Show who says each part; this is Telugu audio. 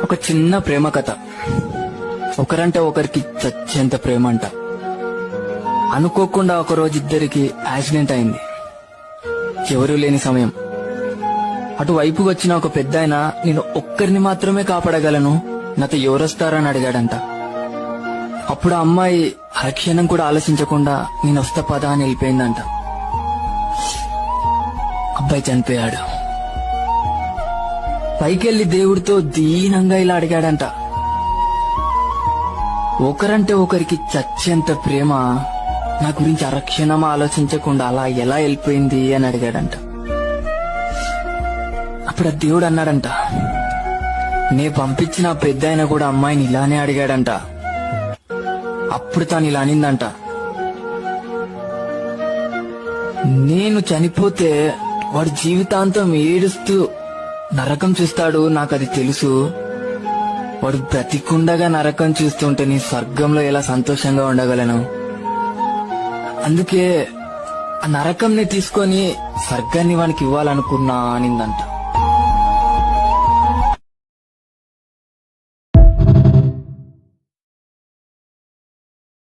Speaker 1: ఒక చిన్న ప్రేమ కథ. ఒకరంటే ఒకరికి చచ్చేంత ప్రేమ అంట. అనుకోకుండా ఒకరోజు ఇద్దరికి యాక్సిడెంట్ అయింది. ఎవరూ లేని సమయం. అటువైపుకి వచ్చిన ఒక పెద్దాయన, నేను ఒక్కరిని మాత్రమే కాపాడగలను, నాతో ఎవరొస్తారని అడిగాడంట. అప్పుడు ఆ అమ్మాయి అరక్షణం కూడా ఆలోచించకుండా నేను వస్తా పదా అని వెళ్ళిపోయిందంట. అబ్బాయి చనిపోయాడు. పైకెళ్లి దేవుడితో దీనంగా ఇలా అడిగాడంట, ఒకరంటే ఒకరికి చచ్చేంత ప్రేమ నా గురించి అరక్షణం ఆలోచించకుండా అలా ఎలా వెళ్ళిపోయింది అని అడిగాడంట. అప్పుడు ఆ దేవుడు అన్నాడంట, నే పంపించిన పెద్ద ఆయన కూడా అమ్మాయిని ఇలానే అడిగాడంట. అప్పుడు తాను ఇలా అనిందంట, నేను చనిపోతే వాడి జీవితాంతం ఏడుస్తూ నరకం చూస్తాడు, నాకు అది తెలుసు. వాడు బ్రతికుండగా నరకం చూస్తుంటే నీ స్వర్గంలో ఎలా సంతోషంగా ఉండగలను. అందుకే ఆ నరకంని తీసుకొని స్వర్గాన్ని వానికి ఇవ్వాలనుకున్నా అనిందంట.